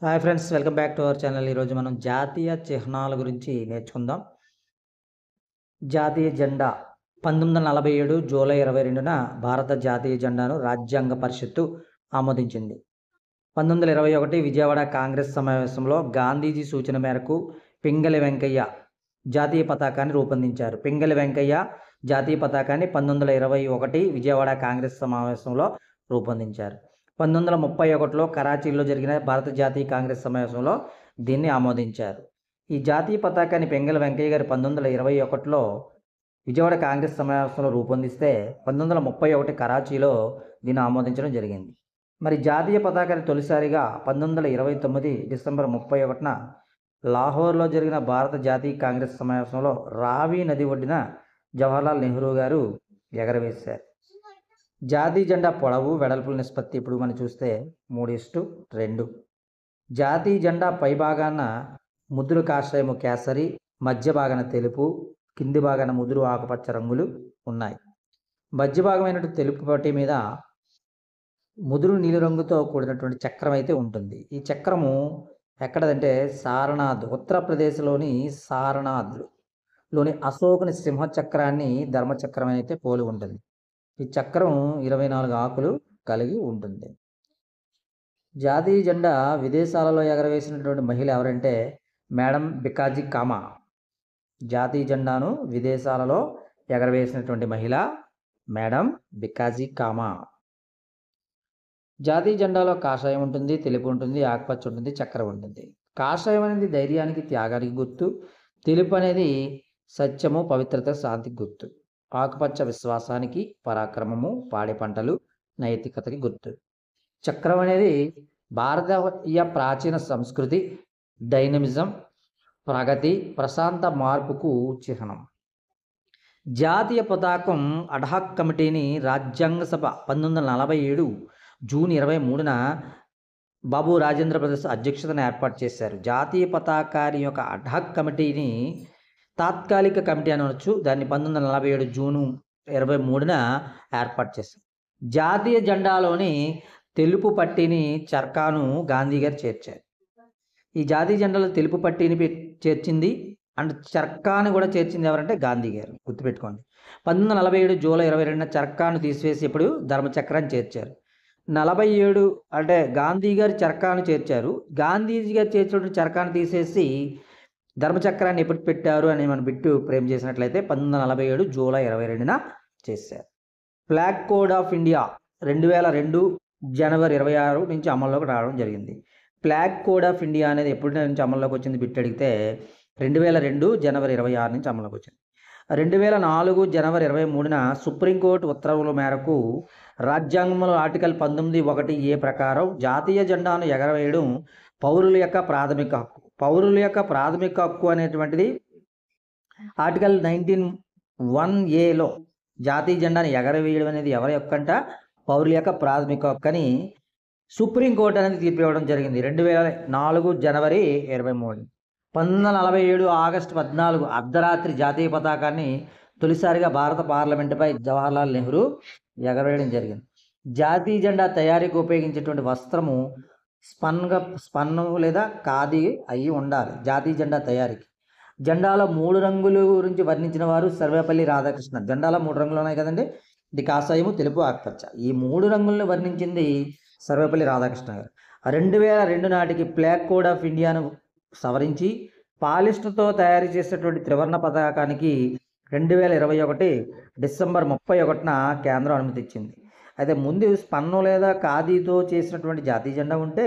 Hi friends, welcome back to our channel. ఈరోజు మనం జాతీయ చిహ్నాల గురించి నేర్చుకుందాం. జాతీయ జెండా 1947 జూలై 22న భారత జాతీయ జెండాను రాజ్యాంగ పరిషత్తు ఆమోదించింది. 1921 విజయవాడ కాంగ్రెస్ సమావేశంలో గాంధీజీ సూచన మేరకు పింగళి వెంకయ్య జాతీయ పతాకాన్ని రూపొందించారు. పింగళి వెంకయ్య జాతీయ పతాకాన్ని 1921 విజయవాడ కాంగ్రెస్ సమావేశంలో రూపొందించారు. 1931లో కరాచీలో జరిగిన భారత జాతీయ కాంగ్రెస్ సమావేశంలో దీన్ని ఆమోదించారు. ఈ జాతీయ పతాకాన్ని పింగళి వెంకయ్య గారు 1921లో విజయవాడ కాంగ్రెస్ సమావేశంలో రూపొందిస్తే 1931 కరాచీలో దీన్ని ఆమోదించడం జరిగింది. మరి జాతీయ పతాకాన్ని తొలిసారిగా 1929 డిసెంబర్ 31న లాహోర్లో జరిగిన భారత జాతీయ కాంగ్రెస్ సమావేశంలో రావి నది ఒడ్డున జవహర్లాల్ నెహ్రూ గారు ఎగరవేశారు. జాతీయ జెండా పొడవు వెడల్పుల నిష్పత్తి ఇప్పుడు మనం చూస్తే 3:2. జాతీయ జెండా పైభాగాన ముదురు కాషాయము కేసరి, మధ్య భాగాన తెలుపు, కింది భాగాన ముదురు ఆకుపచ్చ రంగులు ఉన్నాయి. మధ్య భాగమైన తెలుపు పట్టీ మీద ముదురు నీలిరంగుతో కూడినటువంటి చక్రం అయితే ఉంటుంది. ఈ చక్రము ఎక్కడదంటే సారనాథ్, ఉత్తరప్రదేశ్లోని సారనాథ్లోని అశోకుని సింహ చక్రాన్ని ధర్మచక్రం అయితే పోలి ఉంటుంది. ఈ చక్రం 24 ఆకులు కలిగి ఉంటుంది. జాతీయ జెండా విదేశాలలో ఎగరవేసినటువంటి మహిళ ఎవరంటే మేడం బికాజీ కామా. జాతీయ జెండాను విదేశాలలో ఎగరవేసినటువంటి మహిళ మేడం బికాజీ కామా. జాతీయ జెండాలో కాషాయం ఉంటుంది, తెలుపు ఉంటుంది, ఆకుపచ్చ ఉంటుంది, చక్రం ఉంటుంది. కాషాయం అనేది ధైర్యానికి, త్యాగానికి గుర్తు. తెలుపు అనేది సత్యము, పవిత్రత, శాంతికి గుర్తు. ఆకుపచ్చ విశ్వాసానికి, పరాక్రమము, పాడి పంటలు, నైతికతకి గుర్తు. చక్రం అనేది భారతీయ ప్రాచీన సంస్కృతి, డైనమిజం, ప్రగతి, ప్రశాంత మార్పుకు చిహ్నం. జాతీయ పతాకం అడ్హాక్ కమిటీని రాజ్యాంగ సభ 1947 జూన్ 23న బాబు రాజేంద్ర ప్రసాద్ అధ్యక్షతన ఏర్పాటు చేశారు. జాతీయ పతాకాన్ని యొక్క అడ్హాక్ కమిటీని తాత్కాలిక కమిటీ అనవచ్చు. దాన్ని 1947 జూన్ 23న ఏర్పాటు చేశారు. జాతీయ జెండాలోని తెలుపు పట్టీని చర్కాను గాంధీ గారు చేర్చారు. ఈ జాతీయ జెండాలో తెలుపు పట్టీని చేర్చింది అండ్ చర్కాను కూడా చేర్చింది ఎవరంటే గాంధీ గారు. గుర్తుపెట్టుకోండి. 1947 జూలై 22న చర్కాను తీసివేసి ఇప్పుడు ధర్మచక్రాన్ని చేర్చారు. 47 అంటే గాంధీ గారు చర్కాను చేర్చారు. గాంధీజీ గారు చేర్చిన చర్కాను తీసేసి ధర్మచక్రాన్ని ఎప్పుడు పెట్టారు అని మనం బిట్టు ప్రేమ్ చేసినట్లయితే 1947 జూలై 22న చేశారు. ఫ్లాగ్ కోడ్ ఆఫ్ ఇండియా 2002 జనవరి 26 నుంచి అమల్లోకి రావడం జరిగింది. ఫ్లాగ్ కోడ్ ఆఫ్ ఇండియా అనేది ఎప్పటి నుంచి అమల్లోకి వచ్చింది బిట్ అడిగితే 2002 జనవరి 26 నుంచి అమల్లోకి వచ్చింది. 2004 జనవరి 23న సుప్రీంకోర్టు ఉత్తర్వుల మేరకు రాజ్యాంగంలో ఆర్టికల్ 19(1)(a) ప్రకారం జాతీయ జెండాను ఎగరవేయడం పౌరుల యొక్క ప్రాథమిక హక్కు. పౌరుల యొక్క ప్రాథమిక హక్కు అనేటువంటిది ఆర్టికల్ 19(1)(a)లో జాతీయ జెండాను ఎగరవేయడం అనేది ఎవరి యొక్క అంట పౌరుల యొక్క ప్రాథమిక హక్కు అని సుప్రీంకోర్టు అనేది తీర్పు ఇవ్వడం జరిగింది. 2004 జనవరి 23. 1947 ఆగస్టు 14 అర్ధరాత్రి జాతీయ పతాకాన్ని తొలిసారిగా భారత పార్లమెంటుపై జవహర్లాల్ నెహ్రూ ఎగరవేయడం జరిగింది. జాతీయ జెండా తయారీకి ఉపయోగించేటువంటి వస్త్రము స్పన్ను లేదా ఖాదీ అయి ఉండాలి జాతీయ జెండా తయారీకి. జెండాలో 3 రంగుల గురించి వర్ణించిన వారు సర్వేపల్లి రాధాకృష్ణ. జెండాలో 3 రంగులు ఉన్నాయి కదండి, ఇది కాషాయము, తెలుపు, ఆకుపచ్చ. ఈ 3 రంగులను వర్ణించింది సర్వేపల్లి రాధాకృష్ణ గారు. 2002 నాటికి ఫ్లాగ్ కోడ్ ఆఫ్ ఇండియాను సవరించి పాలిస్టర్తో తయారు చేసేటువంటి త్రివర్ణ పతాకానికి 2021 డిసెంబర్ 31న కేంద్రం అనుమతి ఇచ్చింది. అయితే ముందు స్పన్ను లేదా ఖాదీతో చేసినటువంటి జాతీయ జెండా ఉంటే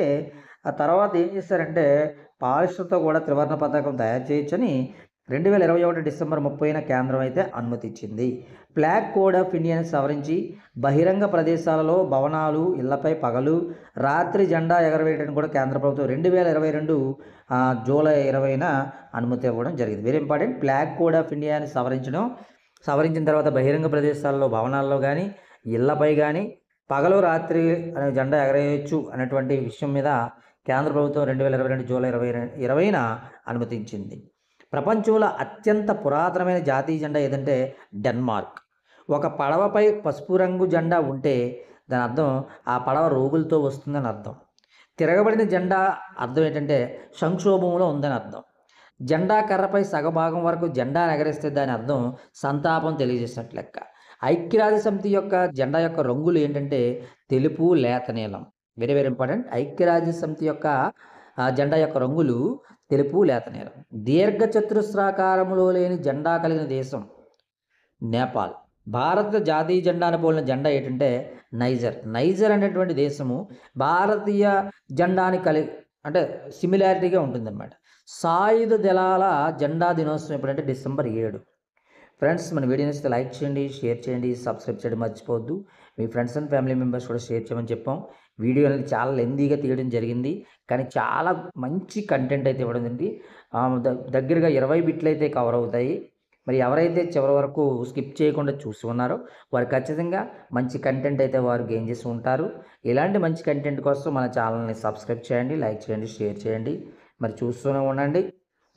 ఆ తర్వాత ఏం చేశారంటే పాలిస్టర్తో కూడా త్రివర్ణ పతాకం తయారు చేయొచ్చని 2021 డిసెంబర్ 30న కేంద్రం అయితే అనుమతి ఇచ్చింది. ఫ్లాగ్ కోడ్ ఆఫ్ ఇండియాని సవరించి బహిరంగ ప్రదేశాలలో, భవనాలు, ఇళ్లపై పగలు, రాత్రి జెండా ఎగరవేయడానికి కూడా కేంద్ర ప్రభుత్వం 2022 జూలై 20న అనుమతి ఇవ్వడం జరిగింది. Very important. Flag code of ఇండియాని సవరించిన తర్వాత బహిరంగ ప్రదేశాల్లో, భవనాల్లో కానీ, ఇళ్లపై కానీ పగలు, రాత్రి అనే జెండా ఎగరేయచ్చు అనేటువంటి విషయం మీద కేంద్ర ప్రభుత్వం 2022 జూలై 20న అనుమతించింది. ప్రపంచంలో అత్యంత పురాతనమైన జాతీయ జెండా ఏదంటే డెన్మార్క్. ఒక పడవపై పసుపు రంగు జెండా ఉంటే దాని అర్థం ఆ పడవ రోగులతో వస్తుందని అర్థం. తిరగబడిన జెండా అర్థం ఏంటంటే సంక్షోభంలో ఉందని అర్థం. జెండా కర్రపై సగభాగం వరకు జెండా ఎగరేస్తే దాని అర్థం సంతాపం తెలియజేసినట్లు లెక్క. ఐక్యరాజ్య సమితి యొక్క జెండా యొక్క రంగులు ఏంటంటే తెలుపు, లేత నీలం. Very very important. ఐక్యరాజ్య సమితి యొక్క జెండా యొక్క రంగులు తెలుపు, లేత నీలం. దీర్ఘ చతురస్రాకారంలో లేని జెండా కలిగిన దేశం నేపాల్. భారత జాతీయ జెండాను పోలిన జెండా ఏంటంటే నైజర్. నైజర్ అనేటువంటి దేశము భారతీయ జెండాని అంటే సిమిలారిటీగా ఉంటుందన్నమాట. సాయుధ దళాల జెండా దినోత్సవం ఎప్పుడంటే డిసెంబర్ 7. ఫ్రెండ్స్, మన వీడియో నచ్చితే లైక్ చేయండి, షేర్ చేయండి, సబ్స్క్రైబ్ చేయడం మర్చిపోవద్దు. మీ ఫ్రెండ్స్ అండ్ ఫ్యామిలీ మెంబర్స్ కూడా షేర్ చేయమని చెప్పాం. వీడియో అనేది చాలా లెందీగా తీయడం జరిగింది, కానీ చాలా మంచి కంటెంట్ అయితే ఇవ్వడం జరిగింది. దగ్గరగా 20 బిట్లు అయితే కవర్ అవుతాయి. మరి ఎవరైతే చివరి వరకు స్కిప్ చేయకుండా చూసి ఉన్నారో వారు ఖచ్చితంగా మంచి కంటెంట్ అయితే వారు గెయిన్ చేసి ఉంటారు. ఇలాంటి మంచి కంటెంట్ కోసం మన ఛానల్ని సబ్స్క్రైబ్ చేయండి, లైక్ చేయండి, షేర్ చేయండి. మరి చూస్తూనే ఉండండి.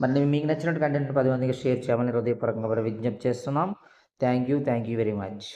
మరి మీకు నచ్చినట్టు కంటెంట్ 10 మందికి షేర్ చేయమని హృదయపూర్వకంగా విజ్ఞప్తి చేస్తున్నాం. Thank you very much.